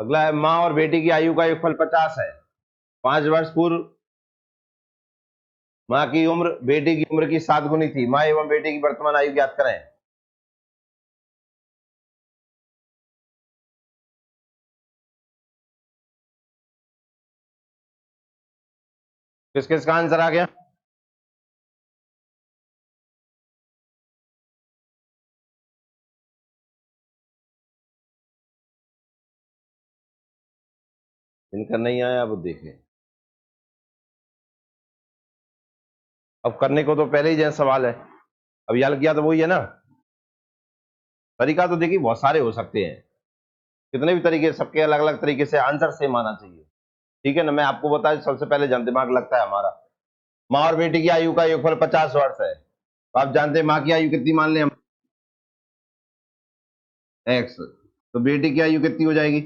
अगला है माँ और बेटी की आयु का योगफल 50 है। 5 वर्ष पूर्व माँ की उम्र बेटी की उम्र की 7 गुनी थी। माँ एवं बेटी की वर्तमान आयु ज्ञात करें। किस किस का आंसर आ गया? इनका नहीं आया, अब देखें। अब करने को तो पहले ही जैसा सवाल है, अब याद किया तो वही है ना। तरीका तो देखिए बहुत सारे हो सकते हैं, कितने भी तरीके, सबके अलग अलग तरीके से आंसर सेम आना चाहिए। ठीक है ना, मैं आपको बता, सबसे पहले जन दिमाग लगता है हमारा। माँ और बेटी की आयु का योगफल 50 वर्ष है, तो आप जानते हैं माँ की आयु कितनी मान लें हम, एक्स। तो बेटी की आयु कितनी हो जाएगी?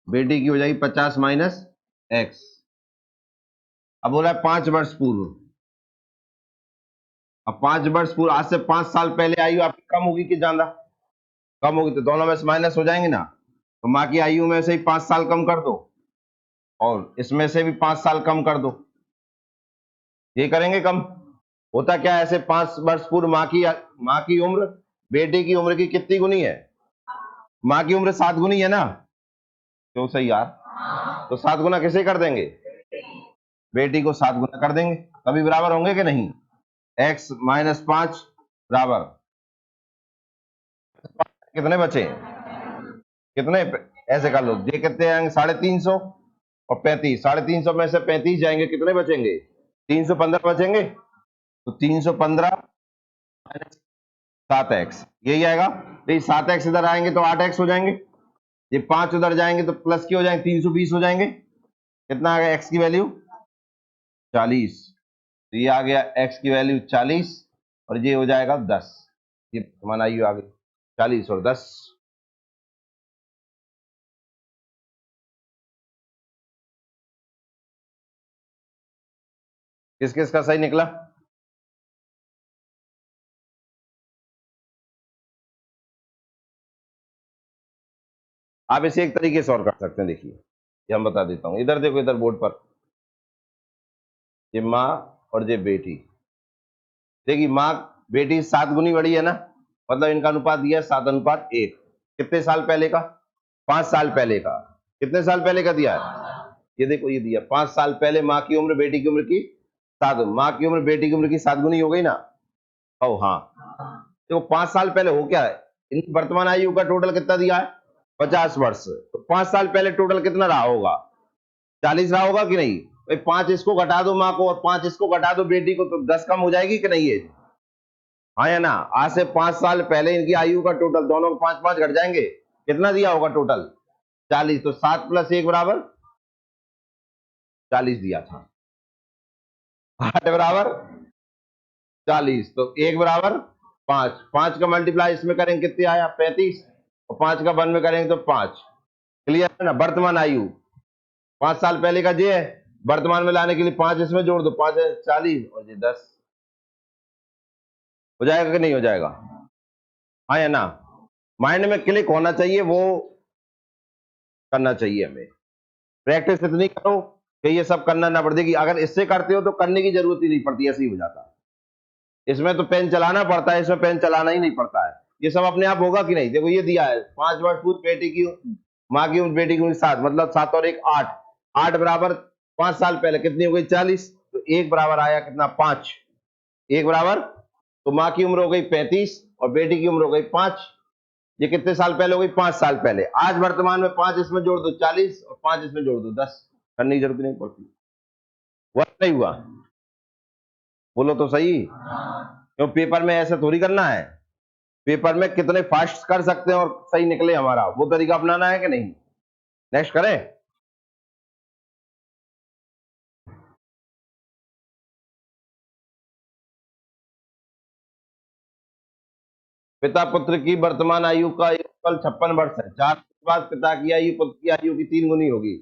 बेटी की हो जाएगी 50 माइनस एक्स। अब बोला है 5 वर्ष पूर्व। अब 5 वर्ष पूर्व, आज से 5 साल पहले आयु आपकी कम होगी कि ज्यादा? कम होगी, तो दोनों में से माइनस हो जाएंगे ना। तो माँ की आयु में से ही 5 साल कम कर दो, और इसमें से भी 5 साल कम कर दो। ये करेंगे कम। होता क्या है, ऐसे 5 वर्ष पूर्व माँ की उम्र बेटी की उम्र की कितनी गुनी है? माँ की उम्र 7 गुनी है ना। क्यों सही यार? तो 7 गुना किसे कर देंगे? बेटी को 7 गुना कर देंगे, तभी बराबर होंगे कि नहीं? एक्स माइनस 5 बराबर कितने बचे? कितने? ऐसे कर लो, ये कितने आएंगे? 350 और 35। 350 में से 35 जाएंगे, कितने बचेंगे? 315 बचेंगे। तो 315 माइनस 7x, यही आएगा। तो ये 7x इधर आएंगे तो 8x हो जाएंगे। ये 5 उधर जाएंगे तो प्लस की हो जाएंगे, 320 हो जाएंगे। कितना आ गया x की वैल्यू? 40। तो ये आ गया x की वैल्यू 40, और ये हो जाएगा 10। ये मान आइए आगे, 40 और 10। किस किस का सही निकला? आप इसे एक तरीके से और कर सकते हैं, देखिए ये हम बता देता हूं। इधर देखो, इधर बोर्ड पर ये माँ और ये बेटी। देखिए माँ बेटी 7 गुनी बड़ी है ना, मतलब इनका अनुपात दिया है 7:1। कितने साल पहले का? 5 साल पहले का। कितने साल पहले का दिया है? ये देखो, ये दिया 5 साल पहले। माँ की उम्र बेटी की उम्र की 7, माँ की उम्र बेटी की उम्र की 7 गुनी हो गई ना। ओ हाँ, देखो 5 साल पहले हो क्या है, इनकी वर्तमान आयु का टोटल कितना दिया है? 50 वर्ष। तो 5 साल पहले टोटल कितना रहा होगा? 40 रहा होगा कि नहीं? भाई 5 इसको घटा दो माँ को, और 5 इसको घटा दो बेटी को, तो 10 कम हो जाएगी कि नहीं है? हाँ या ना? आज से 5 साल पहले इनकी आयु का टोटल, दोनों को 5 5 घट जाएंगे, कितना दिया होगा टोटल? 40। तो 7 + 1 बराबर 40 दिया था। 8 बराबर 40, तो 1 बराबर 5। 5 का मल्टीप्लाई इसमें करेंगे कितने आया? 35। और 5 का 1 में करेंगे तो 5। क्लियर है ना? वर्तमान आयु 5 साल पहले का ये है, वर्तमान में लाने के लिए 5 इसमें जोड़ दो, 5 है 40 और ये 10। हो जाएगा कि नहीं हो जाएगा? हाँ या ना? माइंड में क्लिक होना चाहिए, वो करना चाहिए हमें। प्रैक्टिस इतनी करो कि ये सब करना ना पड़े। अगर इससे करते हो तो करने की जरूरत ही नहीं पड़ती, ऐसे ही हो जाता है। इसमें तो पेन चलाना पड़ता है, इसमें पेन चलाना ही नहीं पड़ता है। ये सब अपने आप होगा कि नहीं? देखो ये दिया है 5 वर्ष पूर्व बेटी की माँ की उम्र बेटी की उम्र 7, मतलब 7 और 1 8। 8 बराबर 5 साल पहले कितनी हो गई? 40। तो 1 बराबर आया कितना? 5। 1 बराबर, तो माँ की उम्र हो गई 35 और बेटी की उम्र हो गई 5। ये कितने साल पहले हो गई? 5 साल पहले। आज वर्तमान में 5 इसमें जोड़ दो 40, और 5 इसमें जोड़ दो 10। करने की जरूरत नहीं पड़ती। हुआ नहीं हुआ? बोलो तो सही। क्यों पेपर में ऐसे थोड़ी करना है। पेपर में कितने फास्ट कर सकते हैं और सही निकले हमारा, वो तरीका अपनाना है कि नहीं? नेक्स्ट करें। पिता पुत्र की वर्तमान आयु का योगफल 56 वर्ष है। 4 के बाद पिता की आयु पुत्र की आयु की 3 गुनी होगी।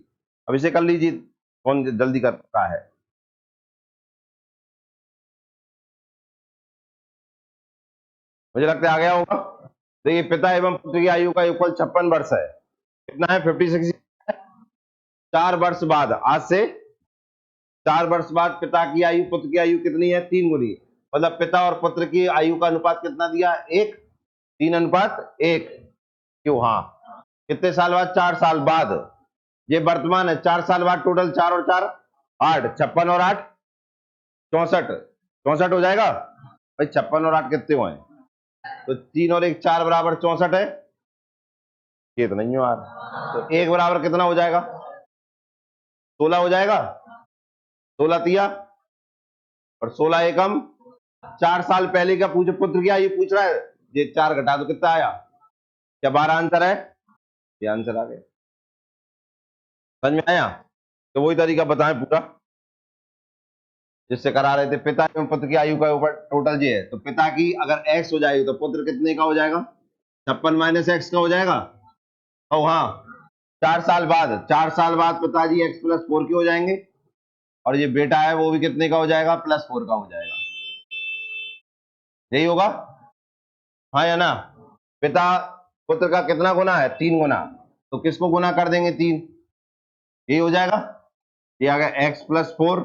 अब इसे कर लीजिए, कौन जल्दी कर सकता है? मुझे लगता है आ गया होगा। तो ये पिता एवं पुत्र की आयु का युगफल 56 वर्ष है। कितना है? 56। 4 वर्ष बाद, आज से 4 वर्ष बाद पिता की आयु पुत्र की आयु कितनी है? 3 गुनी। मतलब पिता और पुत्र की आयु का अनुपात कितना दिया? 1, 3:1। क्यों? हाँ। कितने साल बाद? 4 साल बाद। ये वर्तमान है। 4 साल बाद टोटल 4 और 4 8, 56 और 8 64। 64 हो जाएगा भाई। 56 और 8 कितने हुए? तो 3 और 1 4 बराबर 64 है। ये तो नहीं हो यार। तो 1 बराबर कितना हो जाएगा? 16 हो जाएगा। 16 तिया और 16 एकम 4 साल पहले का पूछ पुत्र की आयु पूछ रहा है। ये 4 घटा दो, कितना आया? क्या 12 आंसर है? ये आंसर आ गया। समझ में आया? तो वही तरीका बताएं पूरा जिससे करा रहे थे। पिता एवं पुत्र की आयु का ऊपर टोटल ये है। तो पिता की अगर x हो जाएगी तो पुत्र कितने का हो जाएगा? 56 - x का हो जाएगा। और हाँ, 4 साल बाद, 4 साल बाद पिताजी x+4 के हो जाएंगे। और ये बेटा है वो भी कितने का हो जाएगा? +4 का हो जाएगा। यही होगा, हाँ या ना? पिता पुत्र का कितना गुना है? 3 गुना। तो किसको गुना कर देंगे? 3। यही हो जाएगा। ये आ गया x+4।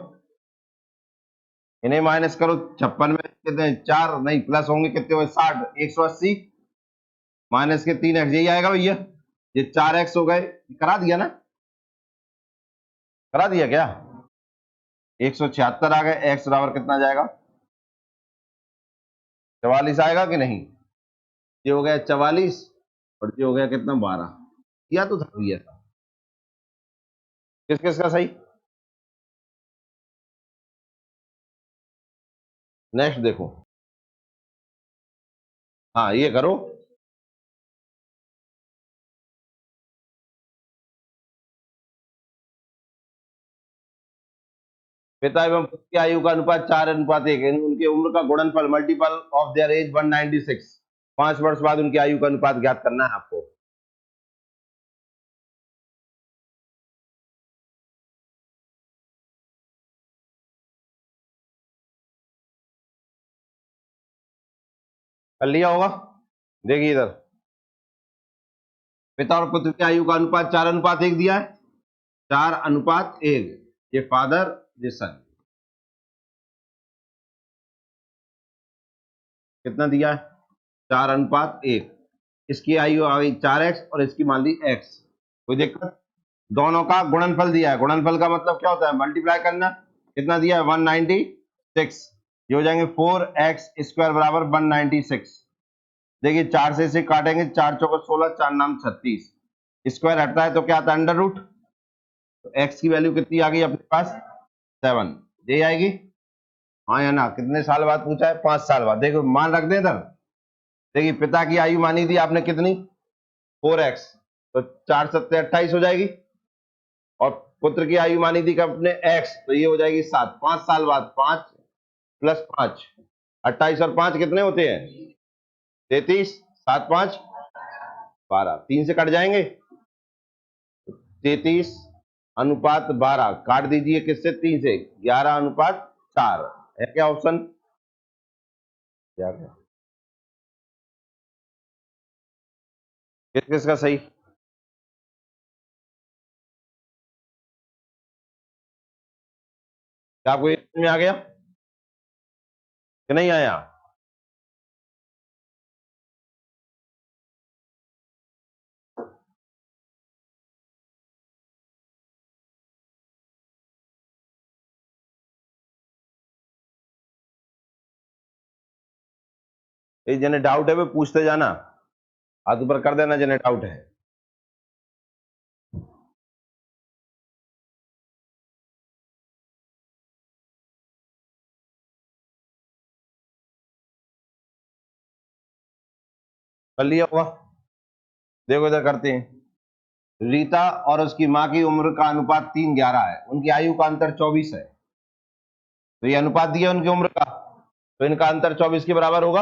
इन्हें माइनस करो। 56 में कितने? 4 नहीं, प्लस होंगे कितने हुए? 60, 180 माइनस के 3x, यही आएगा भैया। ये 4x हो गए। करा दिया ना? करा दिया क्या? 176 आ गए। x बराबर कितना जाएगा? 44 आएगा कि नहीं? ये हो गया 44 और ये हो गया कितना? 12। या तो था भैया। किस किस का सही? नेक्स्ट देखो। हाँ, ये करो। पिता एवं पुत्र की आयु का अनुपात 4:1 है। उनकी उम्र का गुणनफल, मल्टीपल ऑफ देयर एज 196। 5 वर्ष बाद उनकी आयु का अनुपात ज्ञात करना है आपको। कर लिया होगा। देखिए इधर, पिता और पुत्र की आयु का अनुपात 4:1 दिया है। 4:1। ये फादर, ये सन। कितना दिया है? 4:1। इसकी आयु आ गई 4x और इसकी मान ली x। कोई दिक्कत? दोनों का गुणनफल दिया है। गुणनफल का मतलब क्या होता है? मल्टीप्लाई करना। कितना दिया है? 196। ये हो जाएंगे 4x² बराबर 196। देखिए 4 से इसे काटेंगे। 4 चौको 16, 4 नाम 36। स्क्वायर हटता है तो क्या आता है? Under root. तो x की वैल्यू कितनी आ गई अपने पास? 7। ये आएगी, हाँ या ना? कितने साल बाद पूछा है? 5 साल बाद। देखो मान रख दे इधर। देखिए पिता की आयु मानी थी आपने कितनी? 4x। तो 4 7 28 हो जाएगी। और पुत्र की आयु मानी थी अपने x, तो ये हो जाएगी 7। 5 साल बाद 5 + 5, 28 और 5 कितने होते हैं? 33। 7 5 12, 3 से कट जाएंगे। 33:12 काट दीजिए। किससे? 3 से। 11:4 है क्या ऑप्शन? क्या किस किसका सही? क्या आपको ये समझ में आ गया कि नहीं आया? ये जिन्हें डाउट है वो पूछते जाना। हाथ ऊपर कर देना जिन्हें डाउट है। कर लिया होगा। देखो इधर करते हैं। रीता और उसकी मां की उम्र का अनुपात 3:11 है। उनकी आयु का अंतर 24 है। तो ये अनुपात दिया उनकी उम्र का, तो इनका अंतर 24 के बराबर होगा।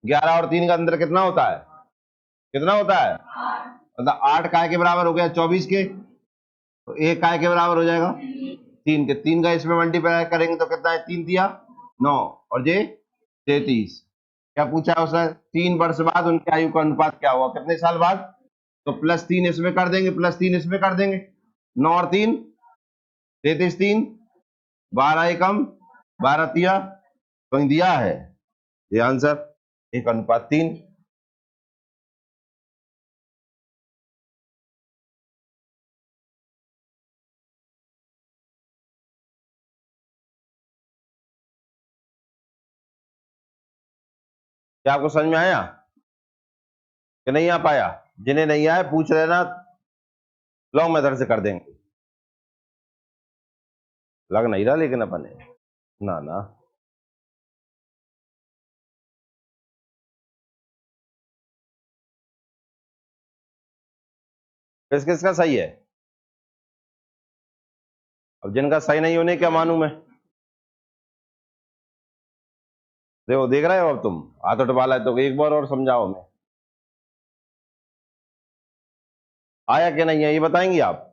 11 और 3 का अंतर कितना होता है? कितना होता है? मतलब 8 काय के बराबर हो गया 24 के। तो 1 काय के बराबर हो जाएगा 3 के। 3 का इसमें मल्टीप्लाई करेंगे तो कितना है? 3 दिया 9 और ये 33। क्या पूछा है उसने? 3 वर्ष बाद उनकी आयु का अनुपात क्या हुआ, कितने साल बाद? तो +3 इसमें कर देंगे, +3 इसमें कर देंगे, 9 और 3 33, 3 12 एकम 12 तिया, कहीं दिया है ये आंसर 1:3। क्या आपको समझ में आया कि नहीं आ पाया? जिन्हें नहीं आया पूछ लेना, लॉन्ग मेथड से कर देंगे। लग नहीं रहा लेकिन अपने ना ना किस किस का सही है? अब जिनका सही नहीं होने क्या मानूं मैं? देखो देख रहे हो, अब तुम हाथ उठवा है तो एक बार और समझाओ मैं, आया कि नहीं है ये बताएंगे आप?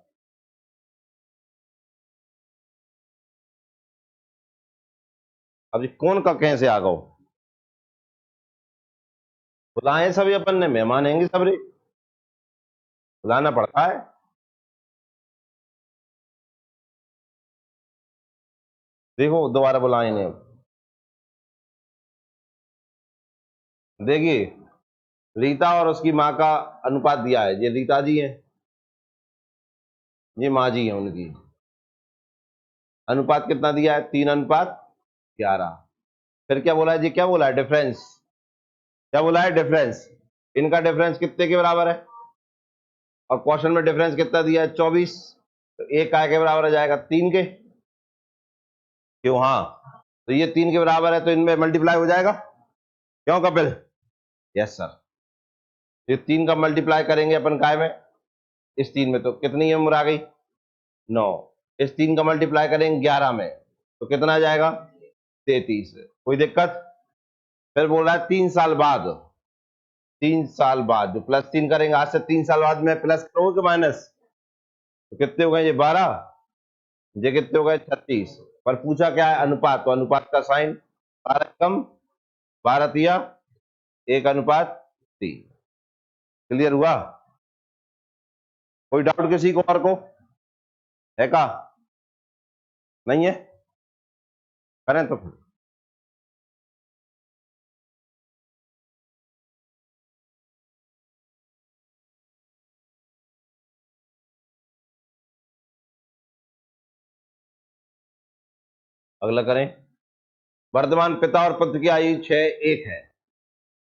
अब ये कौन का कैसे आ गओ? बुलाए सभी अपन ने, मेहमान आएंगे सब रे, बुलाना पड़ता है। देखो दोबारा बुलाए ने, देखिए रीता और उसकी माँ का अनुपात दिया है, ये रीता जी है, ये माँ जी है उनकी, अनुपात कितना दिया है? 3:11। फिर क्या बोला है जी, क्या बोला है? डिफरेंस, क्या बोला है? डिफरेंस, इनका डिफरेंस कितने के बराबर है? और क्वेश्चन में डिफरेंस कितना दिया है? 24। तो एक काय के बराबर आ जाएगा? 3 के। क्यों? हाँ, तो ये 3 के बराबर है तो इनमें मल्टीप्लाई हो जाएगा, क्यों कपिल? यस सर, ये 3 का मल्टीप्लाई करेंगे अपन काय में? इस 3 में, तो कितनी उम्र आ गई? 9। इस 3 का मल्टीप्लाई करेंगे 11 में, तो कितना आ जाएगा? 33। कोई दिक्कत? फिर बोल रहा है 3 साल बाद, 3 साल बाद जो +3 करेंगे, आज से 3 साल बाद में प्लस करोगे कि माइनस? तो कितने हो गए ये? 12। ये कितने हो गए? 36। पर पूछा क्या है? अनुपात, तो अनुपात का साइन 12 कम 12 तिया 1:3। क्लियर हुआ? कोई डाउट किसी को और को है का? नहीं है? करें तो फिर अगला करें। वर्तमान पिता और पुत्र की आयु 6:1 है,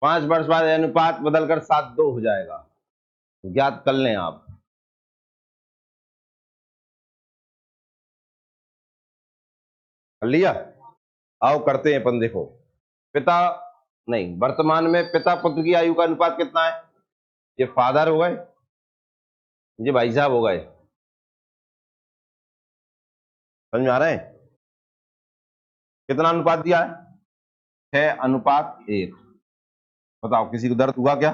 5 वर्ष बाद यह अनुपात बदलकर 7:2 हो जाएगा, ज्ञात कर लें आप। कर लिया? आओ करते हैं अपन। देखो पिता, नहीं, वर्तमान में पिता पुत्र की आयु का अनुपात कितना है? ये फादर हो गए, ये भाई साहब हो गए, समझ में आ रहे हैं? कितना अनुपात दिया है? 6:1। बताओ किसी को दर्द हुआ क्या?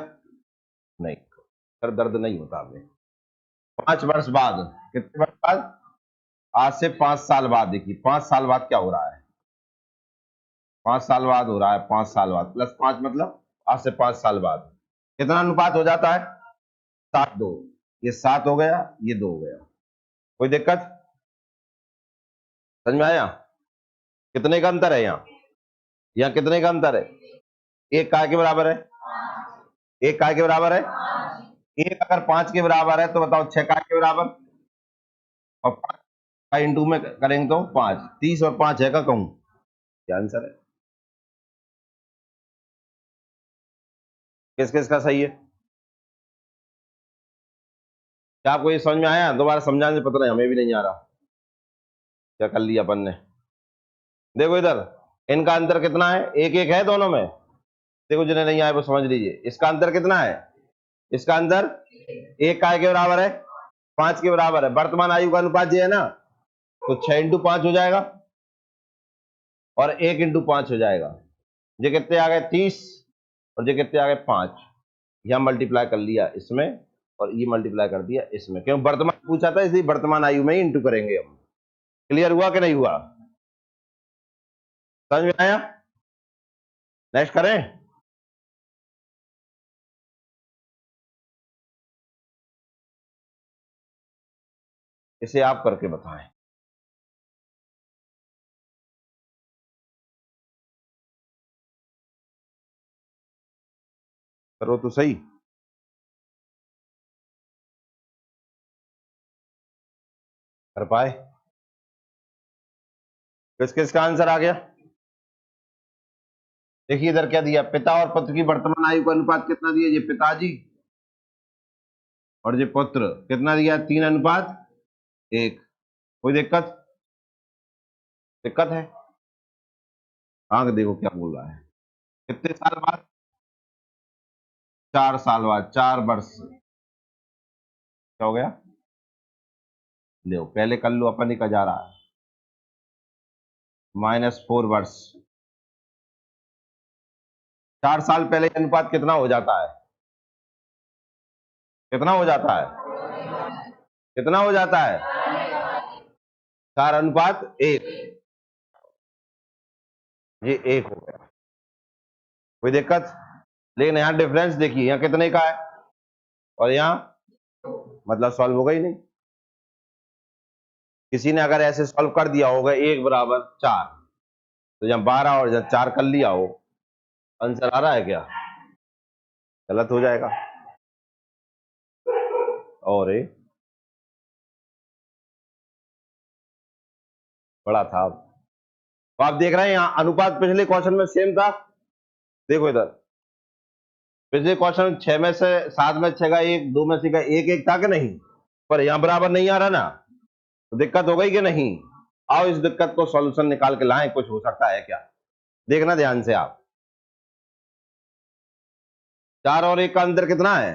नहीं, सर दर्द नहीं होता हमें। 5 वर्ष बाद, कितने वर्ष बाद? आज से 5 साल बाद। देखिए 5 साल बाद क्या हो रहा है? 5 साल बाद हो रहा है, 5 साल बाद +5 मतलब आज से 5 साल बाद कितना अनुपात हो जाता है? 7:2। ये 7 हो गया, ये 2 हो गया। कोई दिक्कत? समझ में आया? कितने का अंतर है यहाँ? यहाँ कितने का अंतर है? एक काय के बराबर है, एक काय के बराबर है, एक अगर 5 के बराबर है तो बताओ 6 काय के बराबर, और 5 का इंटू में करेंगे तो 5, 30 और 5 है का कहूं? क्या आंसर है? किस किस का सही है? क्या आपको ये समझ में आया? दोबारा समझाने से पता नहीं, हमें भी नहीं आ रहा क्या कर लिया अपन ने। देखो इधर, इनका अंतर कितना है? 1-1 है दोनों में। देखो जिन्हें नहीं आए वो समझ लीजिए, इसका अंतर कितना है? इसका अंतर एक काय के बराबर है, 5 के बराबर है। वर्तमान आयु का अनुपात ये है ना, तो 6x5 हो जाएगा और 1x5 हो जाएगा। ये कितने आ गए? 30। और ये कितने आ गए? 5। यहां मल्टीप्लाई कर लिया इसमें और ये मल्टीप्लाई कर दिया इसमें, क्यों? वर्तमान पूछा था इसलिए वर्तमान आयु में ही इंटू करेंगे हम। क्लियर हुआ कि नहीं हुआ? समझ में आया? नेक्स्ट करें। इसे आप करके बताएं। करो तो सही। कर पाए? किस किस का आंसर आ गया? देखिए इधर क्या दिया, पिता और पुत्र की वर्तमान आयु का अनुपात कितना दिया, ये पिताजी और ये पुत्र कितना दिया, 3:1। कोई दिक्कत? दिक्कत है? आंख देखो क्या बोल रहा है। कितने साल बाद? 4 साल बाद, 4 वर्ष। क्या हो गया? लो पहले कर लो, अपन ही का जा रहा है। -4 वर्ष। 4 साल पहले अनुपात कितना हो जाता है? कितना हो जाता है? कितना हो जाता है? 4:1। ये 1 हो गया। कोई दिक्कत? लेकिन यहाँ डिफरेंस देखिए, यहाँ कितने का है और यहाँ मतलब सॉल्व होगा ही नहीं। किसी ने अगर ऐसे सॉल्व कर दिया होगा 1 = 4, तो जब 12 और जब 4 कर लिया हो, आंसर आ रहा है क्या? गलत हो जाएगा। और ये बड़ा था। तो आप देख रहे हैं यहाँ अनुपात पिछले क्वेश्चन में सेम था। देखो इधर पिछले क्वेश्चन 6 में से 7 में 6 का 1, 2 में से का 1 था कि नहीं, पर यहाँ बराबर नहीं आ रहा ना, तो दिक्कत हो गई कि नहीं? आओ इस दिक्कत को सॉल्यूशन निकाल के लाएं, कुछ हो सकता है क्या, देखना ध्यान से आप। 4 और 1 का अंतर कितना है?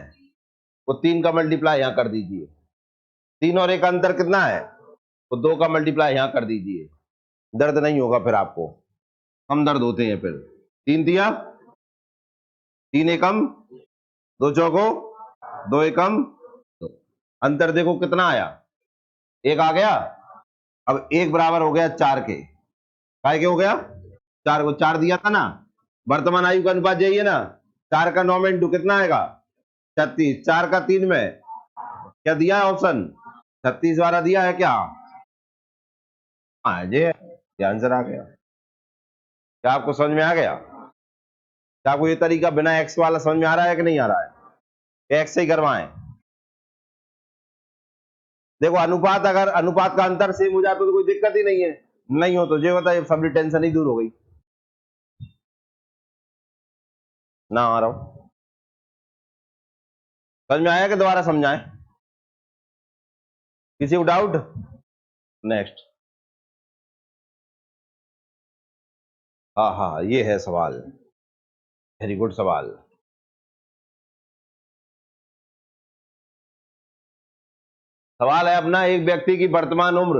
वो 3 का मल्टीप्लाई यहां कर दीजिए। 3 और 1 का अंतर कितना है? वो 2 का मल्टीप्लाई यहां कर दीजिए। दर्द नहीं होगा फिर आपको, कम दर्द होते हैं फिर। 3 दिया, 3 एकम 2 चौको 2 एकम 2। अंतर देखो कितना आया, 1 आ गया। अब 1 बराबर हो गया 4 के, काय के हो गया? 4 को 4 दिया था ना, वर्तमान आयु का अनुपात यही है ना। 4 का 9 में 2 कितना आएगा? 36। 4 का 3 में क्या दिया है ऑप्शन? 36 वाला दिया है क्या? हाँ ये आंसर आ गया। क्या आपको समझ में आ गया? क्या आपको ये तरीका बिना एक्स वाला समझ में आ रहा है कि नहीं आ रहा है? एक्स से ही करवाएं। देखो अनुपात, अगर अनुपात का अंतर सेम हो जाता तो कोई दिक्कत ही नहीं है, नहीं हो तो ये बताइए, सबकी टेंशन ही दूर हो गई। ना आ रहा हूं, समझ में आया कि दोबारा समझाएं? किसी को डाउट? नेक्स्ट। हाँ हाँ ये है सवाल, वेरी गुड सवाल। सवाल है अपना, एक व्यक्ति की वर्तमान उम्र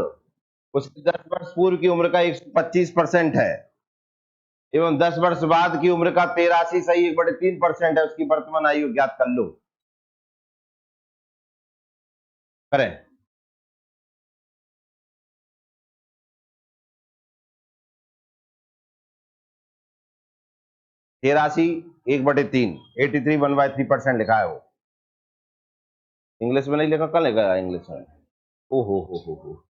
उसकी 10 वर्ष पूर्व की उम्र का 125% है एवं 10 वर्ष बाद की उम्र का 83.3% है, उसकी वर्तमान आयु ज्ञात कर लो। करें? 83/3, 83 1/3% लिखा है वो। इंग्लिश में नहीं लिखा, कल लिखा है इंग्लिश में। ओ हो,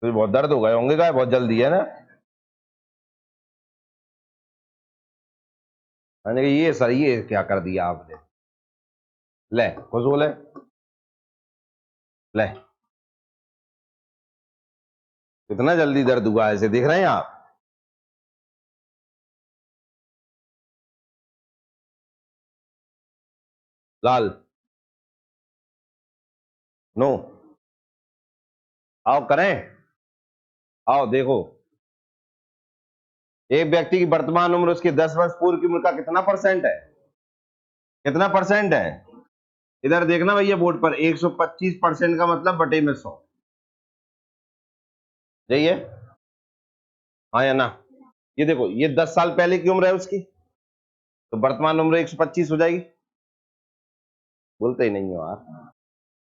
तो बहुत दर्द हो गए होंगे, क्या बहुत जल्दी है ना। मैंने कहा ये सर ये क्या कर दिया आपने। ले खुश हो ले, ले कितना जल्दी दर्द हुआ है, ऐसे देख रहे हैं आप। लाल नो, आओ करें, आओ देखो। एक व्यक्ति की वर्तमान उम्र उसकी 10 वर्ष पूर्व की उम्र का कितना परसेंट है? कितना परसेंट है? इधर देखना भैया बोर्ड पर, 125% का मतलब बटे में 100। यही है, हाँ या ना? ये देखो ये 10 साल पहले की उम्र है उसकी, तो वर्तमान उम्र 125 हो जाएगी। बोलते ही नहीं हो यार।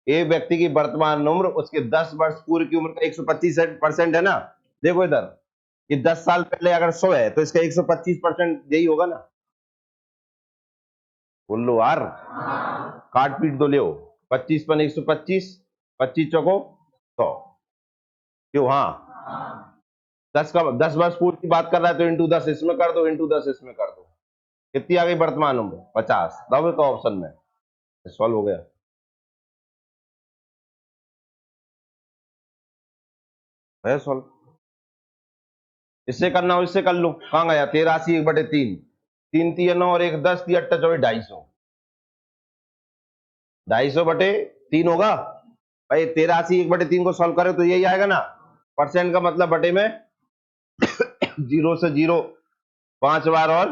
एक व्यक्ति की वर्तमान उम्र उसके 10 वर्ष पूर्व की उम्र का 125% है ना। देखो इधर, ये 10 साल पहले अगर 100 है तो इसका 125% यही होगा ना। बोल लो यार, काट पीट दो ले। 25 × 125, 25 चौको 100। क्यों? हाँ, 10 वर्ष पूर्व की बात कर रहा है तो इंटू 10 इसमें कर दो, इंटू 10 इसमें कर दो। कितनी आ गई वर्तमान उम्र? 50। डबल का ऑप्शन में सॉल्व हो गया। है सॉल्व। इससे करना हो इससे कर लो। कहाँ गया? 83/3। 3×3 = 9 और 1 10 3 8 24 250। 250/3 होगा भाई। 83/3 को सॉल्व करे तो यही आएगा ना। परसेंट का मतलब बटे में 0 से 0 5 बार और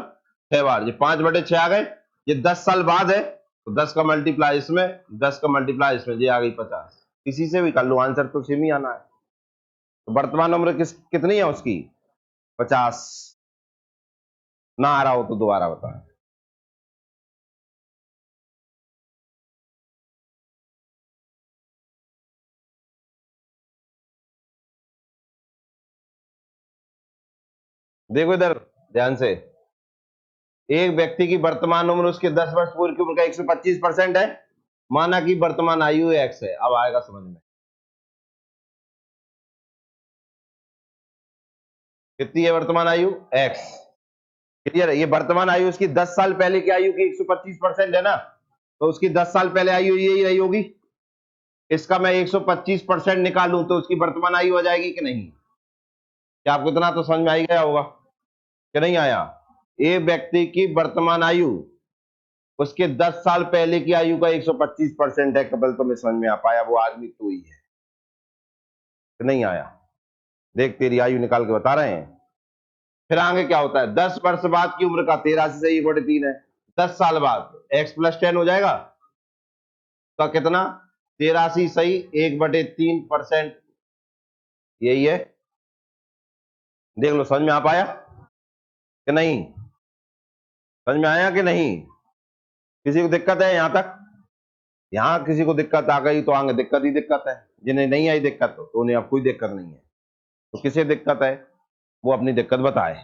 6 बार। ये 5/6 आ गए। ये 10 साल बाद है तो 10 का मल्टीप्लाई इसमें, 10 का मल्टीप्लाई इसमें, ये आ गई 50। किसी से भी कर लो, आंसर तो सेम ही आना है। तो वर्तमान उम्र कितनी है उसकी? 50। ना आ रहा हो तो दोबारा बताएं। देखो इधर ध्यान से। एक व्यक्ति की वर्तमान उम्र उसके 10 वर्ष पूर्व की उम्र का 125% है। माना कि वर्तमान आयु एक्स है। अब आएगा समझ में। कितनी है वर्तमान आयु? एक्स। क्लियर है? ये वर्तमान आयु उसकी 10 साल पहले की आयु की 125% है ना, तो उसकी 10 साल पहले आयु यही रही होगी। इसका मैं 125% निकालूं तो उसकी वर्तमान आयु आ जाएगी कि नहीं? क्या आपको इतना तो समझ में आ ही गया होगा कि नहीं आया? एक व्यक्ति की वर्तमान आयु उसके 10 साल पहले की आयु का 125% है। कबल तो मैं समझ में आ पाया? वो आदमी तो ही है कि नहीं आया? देख तेरी आयु निकाल के बता रहे हैं। फिर आगे क्या होता है? 10 वर्ष बाद की उम्र का 83 से 1/3 है। 10 साल बाद x + 10 हो जाएगा का कितना? 83 सही 1/3%। यही है। देख लो समझ में आ पाया कि नहीं? समझ में आया कि नहीं? किसी को दिक्कत है यहां तक? यहां किसी को दिक्कत आ गई तो आगे दिक्कत ही दिक्कत है। जिन्हें नहीं आई दिक्कत तो उन्हें अब कोई दिक्कत नहीं है। तो किसे दिक्कत है वो अपनी दिक्कत बताए।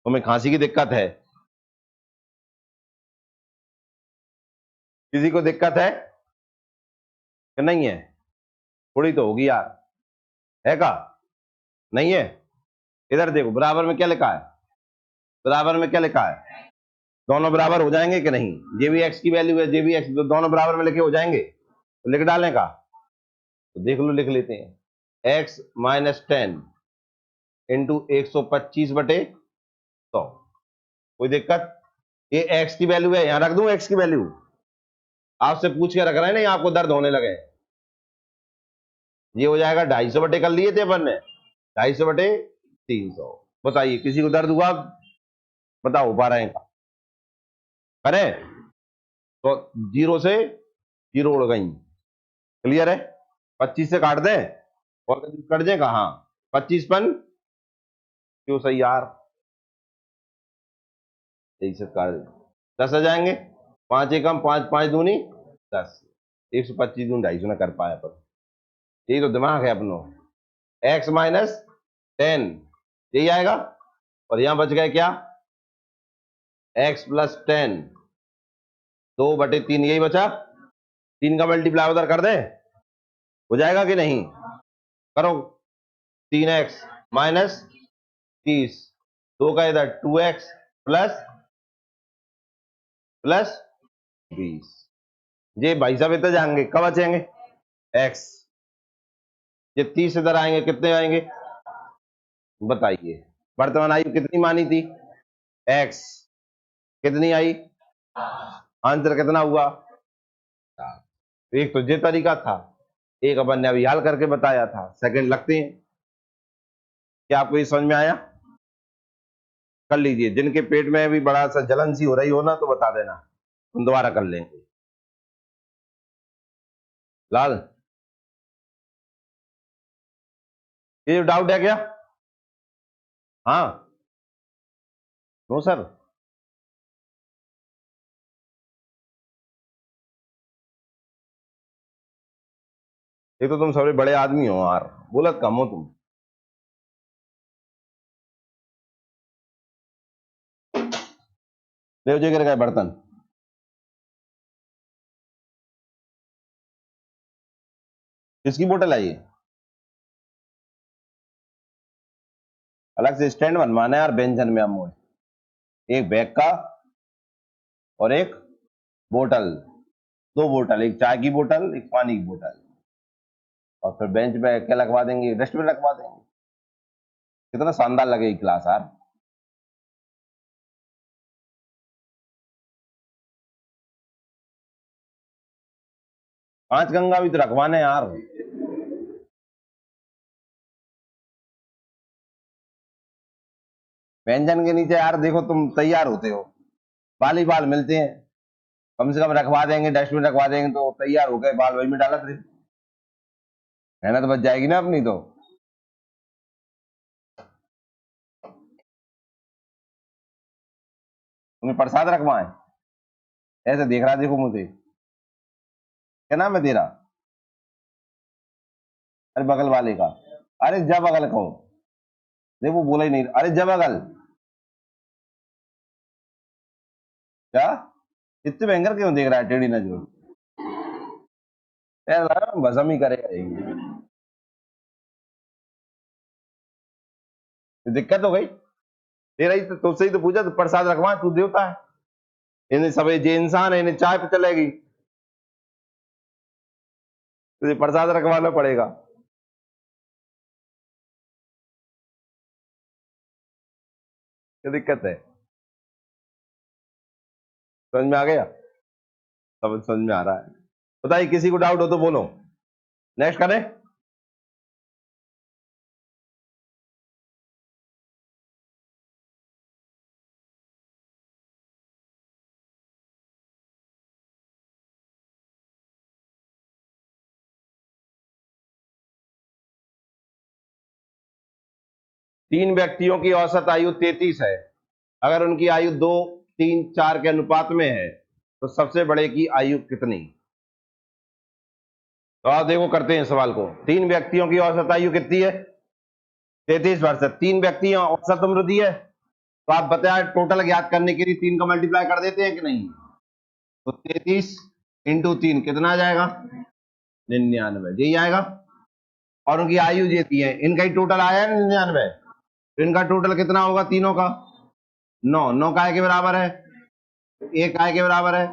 तुम्हें खांसी की दिक्कत है? किसी को दिक्कत है कि नहीं है? थोड़ी तो होगी यार। है का? नहीं है? इधर देखो बराबर में क्या लिखा है? बराबर में क्या लिखा है? दोनों बराबर हो जाएंगे कि नहीं? जे भी एक्स की वैल्यू है, जे भी एक्स, तो दोनों बराबर में लिखे हो जाएंगे तो लिख डालें का? तो देख लो लिख लेते हैं। x - 10 into 125/100। कोई दिक्कत? ये x की वैल्यू है, यहां रख दूं x की वैल्यू? आपसे पूछ के रख रहे हैं ना, आपको दर्द होने लगे। ये हो जाएगा 250 कर लिए थे अपन ने, 250/300। बताइए किसी को दर्द हुआ? बताओ 12 का करें तो 0 से 0 उड़ गई। क्लियर है? 25 से काट दें और कट जाए कहा? 25 क्यों सही यार? यही से काट 10 आ जाएंगे। 5 एकम 5, 5 दूनी 10। 125 दूनी 250 ना कर पाया पर। यही तो दिमाग है अपनो। x - 10 यही आएगा। और यहां बच गए क्या? x + 10 2/3 यही बचा। 3 का मल्टीप्लाई उधर कर दे, हो जाएगा कि नहीं? करो। 3x - 30 2 का इधर 2x प्लस 20। ये भाई साहब इधर जाएंगे कब बचेंगे? x। ये 30 इधर आएंगे कितने आएंगे बताइए? वर्तमान आयु कितनी मानी थी? x कितनी आई? आंसर कितना हुआ? एक तो ये तरीका था, एक अपन ने अभी हल करके बताया था। सेकंड लगते हैं। क्या आपको ये समझ में आया? कर लीजिए। जिनके पेट में भी बड़ा सा जलन सी हो रही हो ना तो बता देना, हम दोबारा कर लेंगे। लाल ये डाउट है क्या? हाँ? No sir? ये तो तुम सबसे बड़े आदमी हो यार, बोलत कम हो तुम। ले जो कर गए बर्तन। किसकी बोतल है ये? अलग से स्टैंड बनवाना है यार व्यंजन में अमूल। एक बैग का और एक बोतल, दो बोतल, एक चाय की बोतल एक पानी की बोतल, और फिर बेंच पे क्या लगवा देंगे, डस्टबिन लगवा देंगे। कितना शानदार लगेगी क्लास यार। 5 गंगा भी तो रखवाने हैं यार। व्यंजन के नीचे यार देखो तुम तैयार होते हो, बाल ही बाल मिलते हैं। कम से कम रखवा देंगे, डस्टबिन रखवा देंगे तो तैयार हो गए, बाल वही में डालत रहे, मेहनत बच जाएगी ना अपनी तो। तुम्हें प्रसाद रखवाएं? ऐसे देख रहा देखो मुझे, क्या नाम है तेरा? अरे बगल वाले का। अरे जा बगल को, देखो बोला ही नहीं, अरे जा बगल। क्या इतने भयंकर क्यों देख रहा है टेढ़ी नजर? यार लग रहा है भसम ही करेगा ये। तो दिक्कत हो गई तेरा ही तो, तुझसे ही तो पूछा तो प्रसाद रखवा, तू देवता है। इन्हें सब जे इंसान है इन्हें चाय पे चलेगी, तुझे प्रसाद रखवाना पड़ेगा। क्या दिक्कत है? समझ में आ गया? समझ में आ रहा है। बताइए किसी को डाउट हो तो बोलो, नेक्स्ट करें। 3 व्यक्तियों की औसत आयु 33 है। अगर उनकी आयु 2, 3, 4 के अनुपात में है तो सबसे बड़े की आयु कितनी? तो आप देखो करते हैं सवाल को। 3 व्यक्तियों की औसत आयु कितनी है? 33 वर्ष। 3 व्यक्ति औसत उम्र दी है, तो आप बताया टोटल ज्ञात करने के लिए 3 का मल्टीप्लाई कर देते हैं कि नहीं? तो 33 × 3 कितना आ जाएगा? 99 यही आएगा। और उनकी आयु देती है, इनका ही टोटल आया है 99, तो इनका टोटल कितना होगा तीनों का? 9। 9 काय के बराबर है? 1 काय के बराबर है?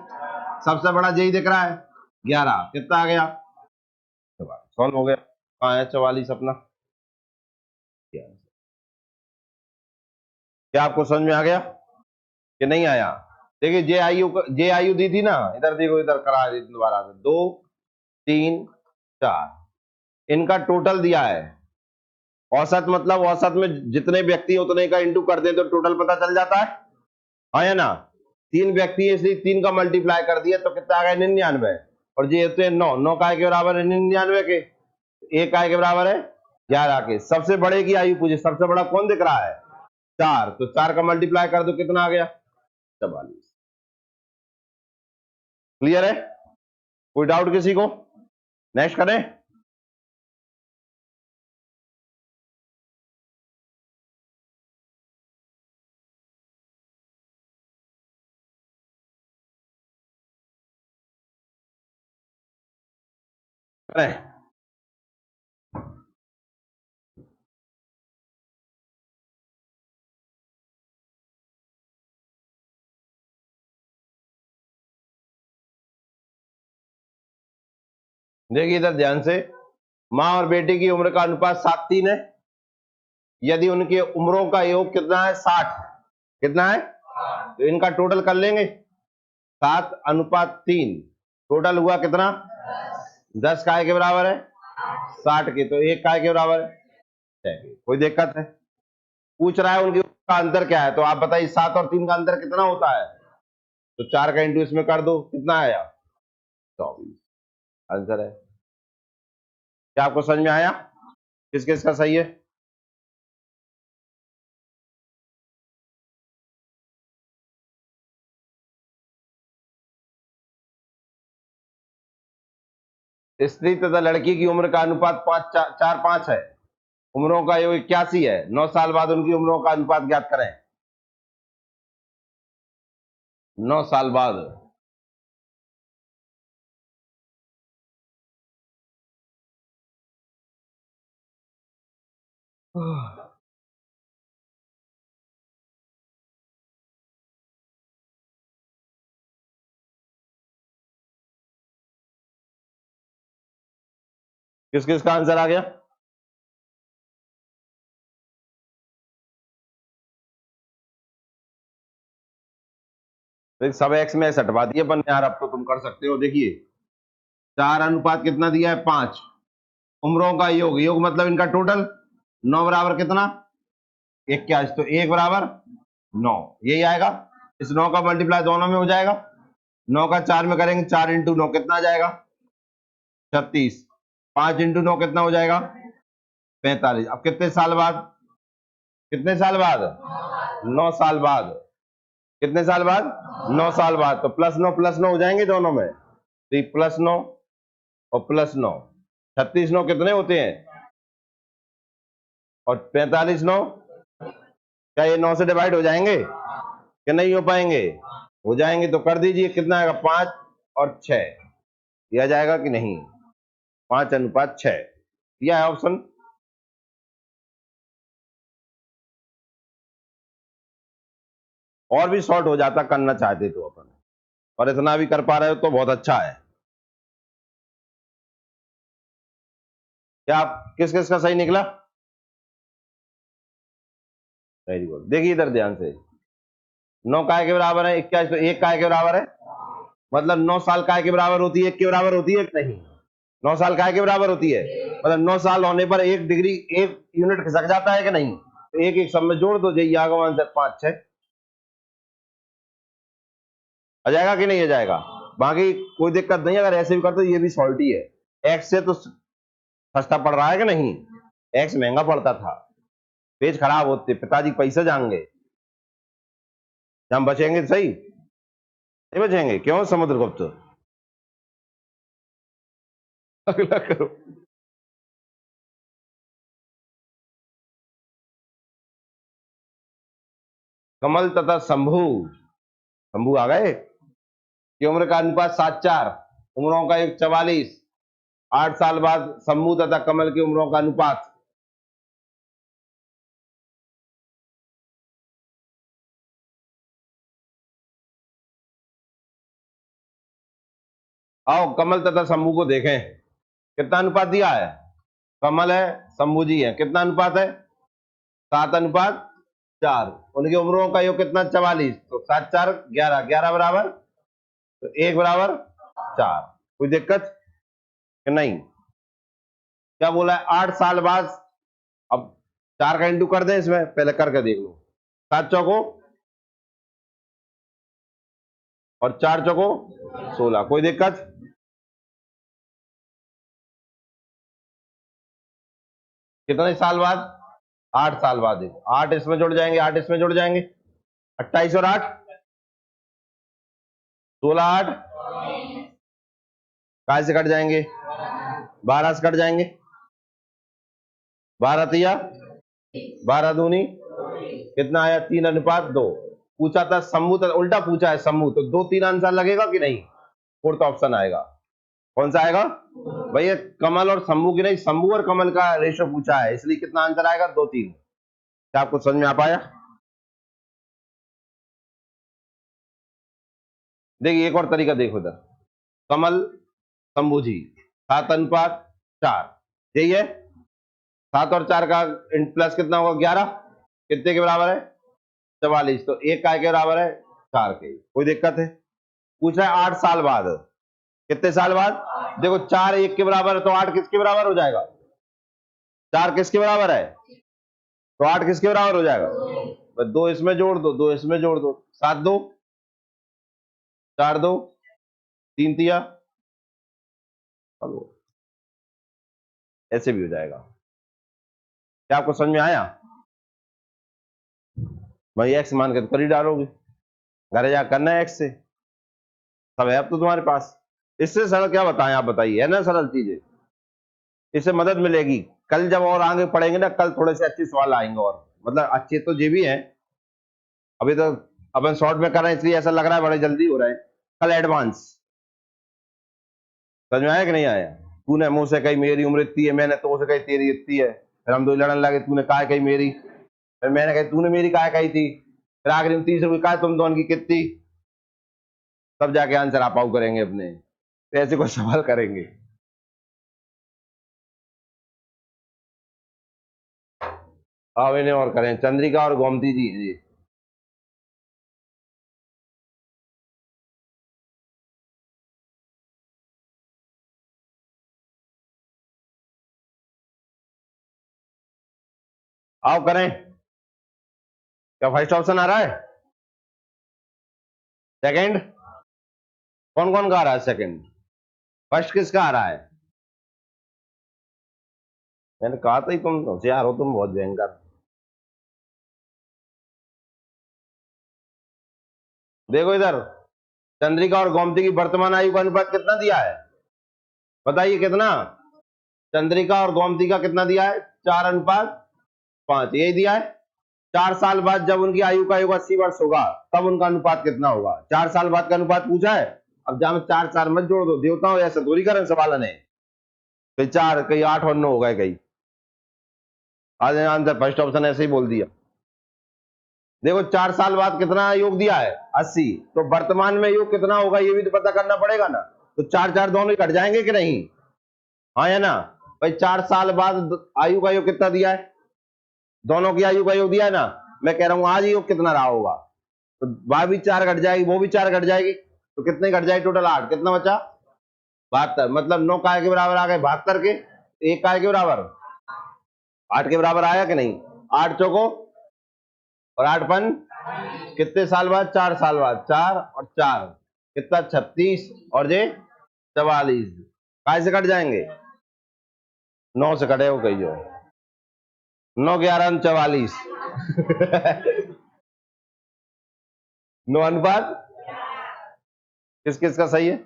सबसे बड़ा यही दिख रहा है 11, कितना आ गया? सॉल्व हो गया। कहाँ है 44 अपना? क्या आपको समझ में आ गया कि नहीं आया? देखिए जे आयु दी थी ना, इधर देखो, इधर करा दी दोबारा से, 2, 3, 4, इनका टोटल दिया है। औसत मतलब औसत में जितने व्यक्ति उतने का इंटू कर दे तो टोटल पता चल जाता है। हाँ या ना? 3 व्यक्ति है इसलिए 3 का मल्टीप्लाई कर दिया तो कितना आ गया? 99। और ये होते हैं 9। 9 काय के बराबर है 99 के? 1 काय के बराबर है 11 के। सबसे बड़े की आयु पूछे, सबसे बड़ा कौन दिख रहा है? 4, तो 4 का मल्टीप्लाई कर दो कितना आ गया? 44। क्लियर है? कोई डाउट किसी को? नेक्स्ट करें। करें। देखिए इधर ध्यान से, माँ और बेटे की उम्र का अनुपात 7:3 है। यदि उनके उम्रों का योग कितना है? 60। कितना है? तो इनका टोटल कर लेंगे, 7:3। टोटल हुआ कितना? 10 काय के बराबर है? 60 के। तो 1 काय के बराबर है? 6 के। कोई दिक्कत है? पूछ रहा है उनके का अंतर क्या है, तो आप बताइए 7 और 3 का अंतर कितना होता है? तो 4 का इंटू इसमें कर दो, कितना आया? 24 आंसर है। क्या आपको समझ में आया किस किस का सही है? स्त्री तथा लड़की की उम्र का अनुपात 4:5 है। उम्रों का योग 81 है। 9 साल बाद उनकी उम्रों का अनुपात ज्ञात करें। 9 साल बाद। किस किस का आंसर आ गया? तो सब एक्स में हटवा दिए अपन यार, अब तो तुम कर सकते हो। देखिए 4 अनुपात कितना दिया है? 5। उम्रों का योग, योग मतलब इनका टोटल। 9 बराबर कितना? 21। तो 1 बराबर 9, यही आएगा। इस 9 का मल्टीप्लाई दोनों में हो जाएगा। 9 का 4 में करेंगे, 4 इंटू 9 कितना आ जाएगा? 36। 5 इंटू 9 कितना हो जाएगा? 45। अब कितने साल बाद? कितने साल बाद? 9 साल बाद। कितने साल बाद? 9 साल बाद। तो प्लस 9 हो जाएंगे दोनों में। तो ये +9 और +9, 36 9 कितने होते हैं? और 45 9, क्या ये 9 से डिवाइड हो जाएंगे कि नहीं हो पाएंगे? हो जाएंगे। तो कर दीजिए, कितना आएगा? 5 और 6, यह जाएगा कि नहीं? 5:6 यह है ऑप्शन। और भी शॉर्ट हो जाता करना चाहते तो अपन, और इतना भी कर पा रहे हो तो बहुत अच्छा है। क्या आप किस किस का सही निकला? Very good. देखिए इधर ध्यान से, 9 काय के बराबर है? 21। तो 1 काय के बराबर है, मतलब 9 साल काय के बराबर होती है? 1 के बराबर होती है कि नहीं? 9 साल काय के बराबर होती है, मतलब 9 साल होने पर 1 डिग्री 1 यूनिट खिसक जाता है कि नहीं? तो एक एक सब में जोड़ दो, यही आगे आंसर 5 6 आ जाएगा कि नहीं आ जाएगा? बाकी कोई दिक्कत नहीं, अगर ऐसे भी करते तो ये भी सॉल्ट ही है। एक्स से तो सस्ता पड़ रहा है कि नहीं? एक्स महंगा पड़ता था, पेज खराब होते, पिताजी पैसे जाएंगे। हम बचेंगे सही, नहीं बचेंगे। क्यों समुद्रगुप्त? अगला करो। कमल तथा शंभु, शंभु आ गए की उम्र का अनुपात 7:4, उम्रों का योग 44। 8 साल बाद शंभु तथा कमल की उम्रों का अनुपात। आओ कमल तथा शंभु को देखें, कितना अनुपात दिया है? कमल है, शंभु जी है, कितना अनुपात है? 7:4। उनकी उम्रों का योग कितना? 44। तो 7 4 11, 11 बराबर, तो 1 बराबर 4। कोई दिक्कत कि नहीं? क्या बोला है? 8 साल बाद। अब 4 का इंटू कर दें इसमें, पहले करके देख लो। 7 चौको और 4 चौको 16। कोई दिक्कत? कितने साल बाद? 8 साल बाद। देखो 8 इसमें जुड़ जाएंगे, 8 इसमें जुड़ जाएंगे, 28 और 8 16, 8 काय से कट जाएंगे? 12 से कट जाएंगे। 12 तिया 12 दूनी कितना आया? 3:2। पूछा था शंभु, तो उल्टा पूछा है शंभु, तो 2 3 आंसर लगेगा कि नहीं? फोर्थ ऑप्शन आएगा। कौन सा आएगा भैया? कमल और शंभु की नहीं, शंभु और कमल का रेशो पूछा है, इसलिए कितना आंसर आएगा? 2 3। क्या आपको समझ में आ पाया? देखिए एक और तरीका देखो इधर, कमल शंभु जी 7:4, यही है। 7 और 4 का प्लस कितना होगा? 11। कितने के बराबर है? 44। तो 1 काय के बराबर है? 4 के। कोई दिक्कत है? पूछ रहा है 8 साल बाद। कितने साल बाद? देखो 4 1 के बराबर है, तो 8 किसके बराबर हो जाएगा? 4 किसके बराबर है? तो 8 किसके बराबर हो जाएगा? बस 2 इसमें जोड़ दो, 2 इसमें जोड़ दो। 7 2 4 2 3 तिया, ऐसे भी हो जाएगा। क्या आपको समझ में आया? भाई एक्स मान के तो कर ही डालोगे, घर जा करना है एक्स से, सब है अब तो तुम्हारे पास। इससे सरल क्या बताएं आप? बताइए, है ना सरल चीजें, इससे मदद मिलेगी। कल जब और आगे पढ़ेंगे ना, कल थोड़े से अच्छे सवाल आएंगे, और मतलब अच्छे तो ये भी हैं, अभी तो अपन शॉर्ट में कर रहे हैं इसलिए ऐसा लग रहा है बड़े जल्दी हो रहे हैं, कल एडवांस। समझ में आया कि नहीं आया? तूने मुझसे कही मेरी उम्र इतनी है, मैंने तो उसे कही तेरी इतनी है, फिर हम दो लड़ने लगे, तूने काय कही मेरी, फिर मैंने कही तूने मेरी काय कही थी, फिर आखिरी में तीसरे काय तुम दोनों की कितनी, तब जाके आंसर आप आउ करेंगे अपने। तो ऐसे कोई सवाल करेंगे। अब इन्हें और करें, चंद्रिका और गोमती जी हैं ये। आओ करें। क्या फर्स्ट ऑप्शन आ रहा है? सेकंड? कौन कौन का आ रहा है सेकंड? फर्स्ट किसका आ रहा है? मैंने कहा था ही तुम होशियार हो, तुम बहुत भयंकर। देखो इधर, चंद्रिका और गोमती की वर्तमान आयु का अनुपात कितना दिया है? बताइए कितना? चंद्रिका और गोमती का कितना दिया है? 4:5, यही दिया है। 4 साल बाद जब उनकी आयु का योग 80 वर्ष होगा, तब उनका अनुपात कितना होगा? 4 साल बाद का अनुपात पूछा है। अब जहां 4 4 मत जोड़ दो, देवताओं ऐसा थोड़ी करें सवाल ने, कहीं 4 कहीं 8 और 9 हो गए कहीं। आज आंसर फर्स्ट ऑप्शन ऐसे ही बोल दिया। देखो 4 साल बाद कितना योग दिया है? 80। तो वर्तमान में योग कितना होगा ये भी तो पता करना पड़ेगा ना। तो 4 4 दोनों ही कट जाएंगे कि नहीं? हाँ या ना? भाई 4 साल बाद आयु का योग कितना दिया है? दोनों की आयु का योग दिया है ना। मैं कह रहा हूं आज योग कितना रहा होगा, तो वह भी 4 घट जाएगी, वो भी 4 घट जाएगी, तो कितने घट जाएगी? टोटल 8। कितना बचा? 72। मतलब 9 काय के बराबर आ गए 72 के, एक काय के बराबर 8 के बराबर आया कि नहीं? 8 चौको और 8 पन, कितने साल बाद? 4 साल बाद। 4 और 4 कितना? 36 और ये 44। काय से कट जाएंगे? 9 से कटे हो कही जो 9 11 44। 9 अनुपात किस किस का सही है?